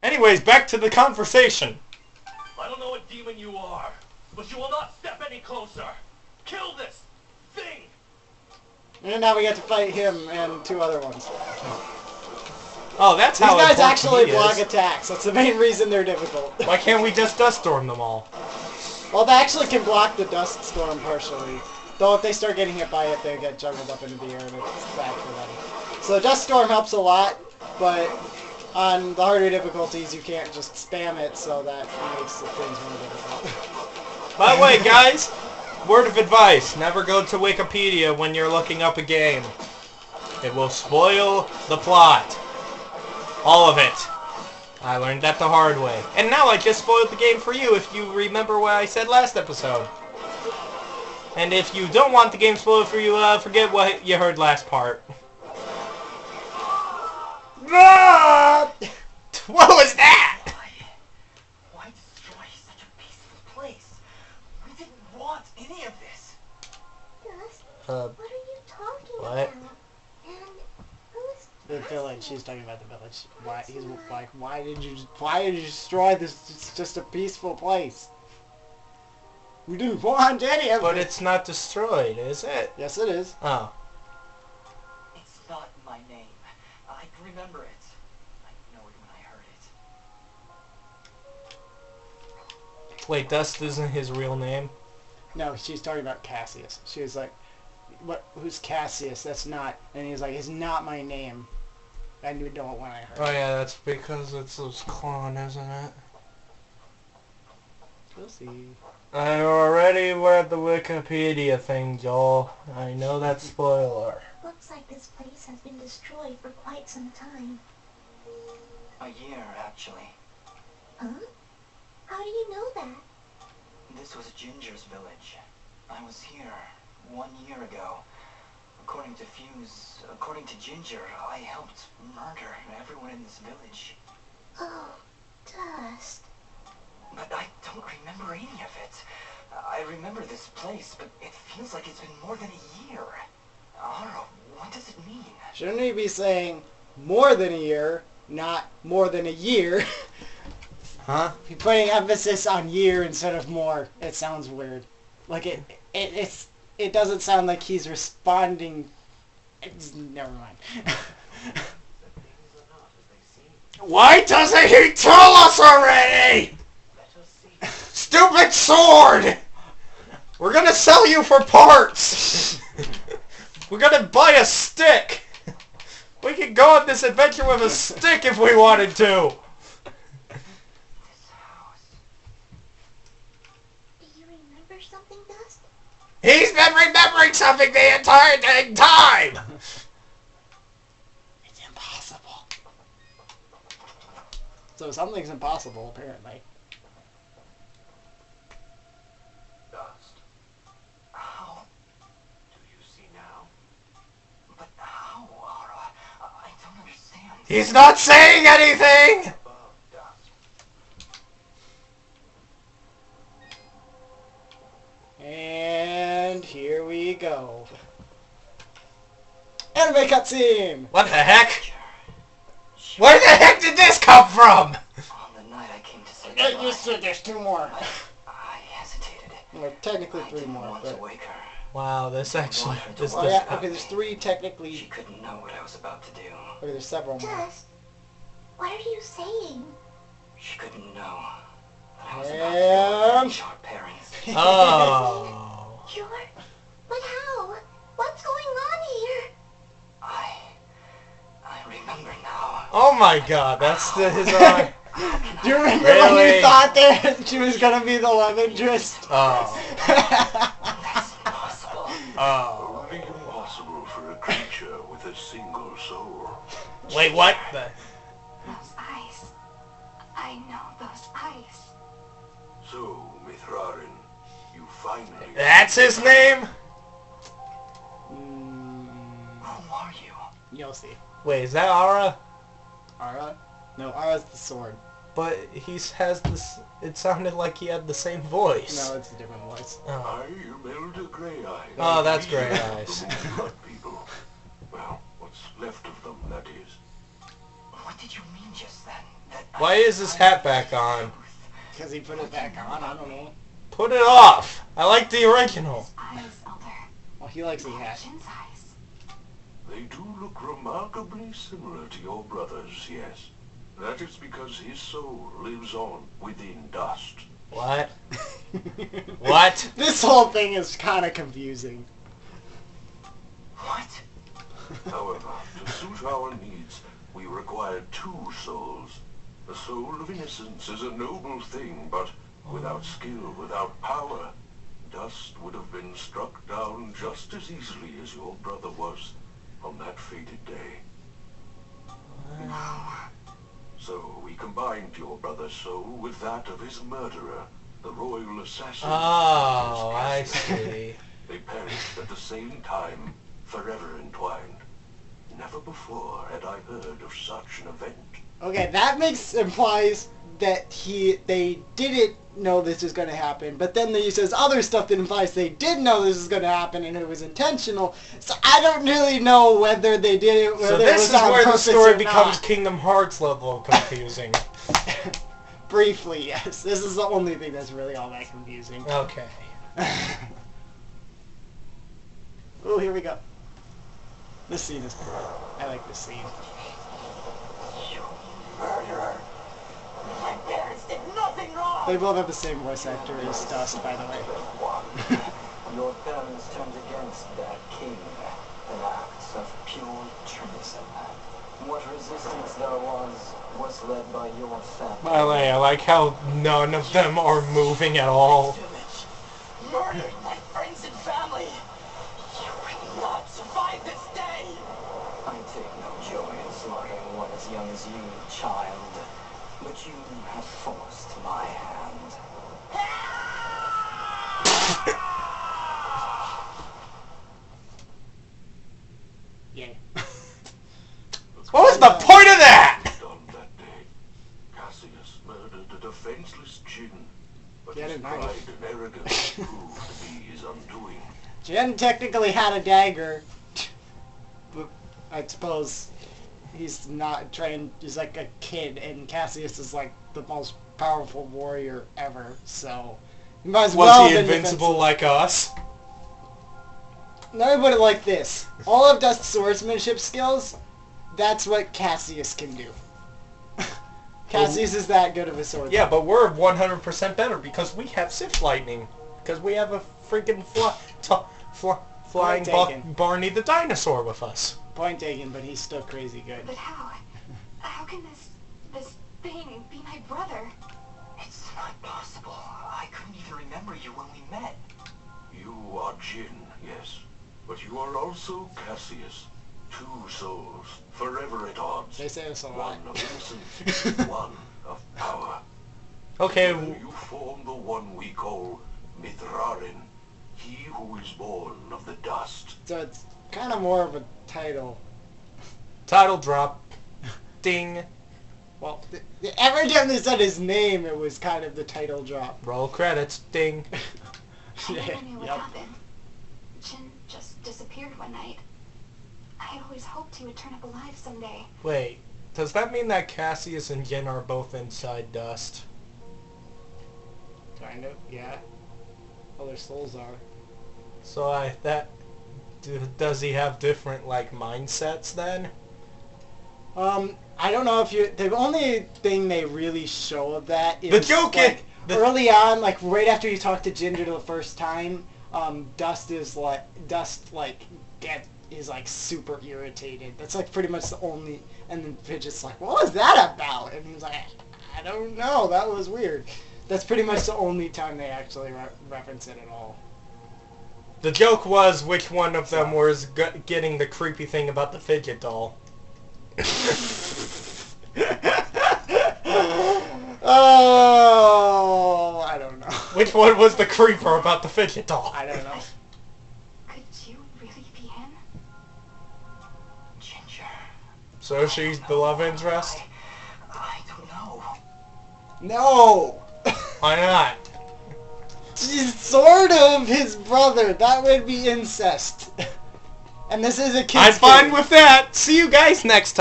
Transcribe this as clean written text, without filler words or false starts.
Anyways, back to the conversation. I don't know what demon you are, but you will not step any closer. Kill this thing. And now we get to fight him and two other ones. Oh, that's These how guys important actually he block is. attacks. That's the main reason they're difficult. Why can't we just dust storm them all? Well, they actually can block the dust storm partially. Though if they start getting hit by it, they get juggled up into the air and it's bad for them. So dust storm helps a lot, but on the harder difficulties, you can't just spam it, so that makes the things more difficult. By the way, guys, word of advice. Never go to Wikipedia when you're looking up a game. It will spoil the plot. All of it. I learned that the hard way. And now I just spoiled the game for you if you remember what I said last episode. And if you don't want the game spoiled for you, forget what you heard last part. What was that? Why destroy such a peaceful place? We didn't want any of this. Gus, what are you talking about? And who's The village. She's talking about the village. Why? He's like, why did you destroy this? It's just a peaceful place. We didn't want any of it. But it's not destroyed, is it? Yes, it is. Oh. It's not my name. I can remember it. I know it when I heard it. Wait, Dust isn't his real name? No, she's talking about Cassius. She was like, "What? Who's Cassius? That's not." And he's like, "It's not my name." I knew it when I heard. Oh yeah, that's because it's his clone, isn't it? We'll see. I already read the Wikipedia thing, Joel. I know that spoiler. looks like this place has been destroyed for quite some time. A year, actually. Huh? How do you know that? This was Ginger's village. I was here 1 year ago. According to Fuse, according to Ginger, I helped murder everyone in this village. Oh, Dust. But I don't remember any of it. I remember this place, but it feels like it's been more than a year. Ara, what does it mean? Shouldn't he be saying more than a year, not more than a year? Huh? He's putting emphasis on year instead of more. It sounds weird. Like it doesn't sound like he's responding. Never mind. Why doesn't he tell us already? Stupid sword! We're gonna sell you for parts! We're gonna buy a stick! We could go on this adventure with a stick if we wanted to! Do you remember something, Dust? He's been remembering something the entire dang time! It's impossible. So something's impossible, apparently. Dust. How? Do you see now? But how, Ara? I don't understand. He's not saying anything! Above, Dust. And here we go. Anime cutscene! What the heck? Where the heck did this come from? On the night I came to say You goodbye, said there's two more. I hesitated. Well, technically I three didn't more, want but... to wake her. Wow, this actually... This Oh yeah, okay, there's three technically... She couldn't know what I was about to do. Okay, there's several more. Dust, what are you saying? She couldn't know that I was about to And... go our parents. Oh. You're... But how? What's going on here? I remember now. Oh my god, that's his eye. Do you remember when Really? you thought that she was gonna be the love interest? Oh. That's impossible. Oh. Only impossible for a creature with a single soul. Wait, what? The... Those eyes. I know those eyes. So, Mithrarin, you finally... That's his name? Who are you? You'll see. Wait, is that Ara? Ara? No, Ara's the sword. But he has this... It sounded like he had the same voice. No, it's a different voice. Oh, I am Elder Grey Eyes. Oh, that's We Grey are Eyes. the blood people. Well, what's left of them, that is. What did you mean just then? that Why is his hat back on? Because he put it back on, I don't know. Put it off. I like the original. Eyes, Elder. Well, he likes the hat. Jin's eyes. They do look remarkably similar to your brother's, yes. That is because his soul lives on within dust. What? What? This whole thing is kind of confusing. What? However, to suit our needs, we require two souls. The soul of innocence is a noble thing, but without skill, without power, dust would have been struck down just as easily as your brother was on that fated day. So we combined your brother's soul with that of his murderer, the royal assassin. Oh, I Cassius. see. They perished at the same time, forever entwined. Never before had I heard of such an event. Okay, that implies that they didn't know this was going to happen, but then he says other stuff that implies they did know this was going to happen and it was intentional. So I don't really know whether they did it, whether So it this was is on where the purpose story or becomes not. Kingdom Hearts level confusing. Briefly, yes. This is the only thing that's really all that confusing. Okay. Oh, here we go. This scene is cool. I like this scene. You murderer. My parents did nothing wrong. They both have the same voice actor as Dust, by the way. Your parents turned against that king. An act of pure treason. What resistance there was led by your family. By the way, I like how none of them are moving at all. Murdered my friends and family. You will not survive this day. I take no joy in slaughtering one as young as you, child. But you have forced my hand. Yay. What was the point of that? Done that day. Cassius murdered a defenseless Jin, but He had his a knife. pride and arrogance proved to be his undoing. Jen technically had a dagger, but I suppose he's not trained. He's like a kid, and Cassius is like the most powerful warrior ever. So he might as well Was he have been invincible like us? Let me put it like this: all of Dust's swordsmanship skills, that's what Cassius can do. Cassius is that good of a swordsman. Yeah, but we're 100% better because we have Sith Lightning. Because we have a freaking flying taken. Barney the dinosaur with us. Point taken, but he's still crazy good. But how? How can this thing be my brother? It's not possible. I couldn't even remember you when we met. You are Jin, yes, but you are also Cassius. Two souls, forever at odds. They say this a lot. One of innocence, one of power. Okay, Together you form the one we call Roran, he who is born of the dust. So it's kind of more of a title. title drop. Ding. Well, every time they said his name, it was kind of the title drop. Roll credits. Ding. I never knew what Yep. happened. Jin just disappeared one night. I had always hoped he would turn up alive someday. Wait, does that mean that Cassius and Jin are both inside Dust? Kind of, yeah. Well, their souls are. So does he have different like mindsets then? I don't know if you. The only thing they really show of that is The joke like, is- early on, like right after you talk to Ginger the first time. Dust is like super irritated. That's like pretty much the only. And then Fidget's like, "What was that about?" And he's like, "I don't know. That was weird." That's pretty much the only time they actually reference it at all. The joke was which one of them was getting the creepy thing about the fidget doll. Oh, I don't know. Which one was the creeper about the fidget doll? I don't know. Could you really be him? Ginger. So she's the love interest? I don't know. No. Why not? She's sort of his brother. That would be incest. And this is a kid's I'm fine game. with that. See you guys next time.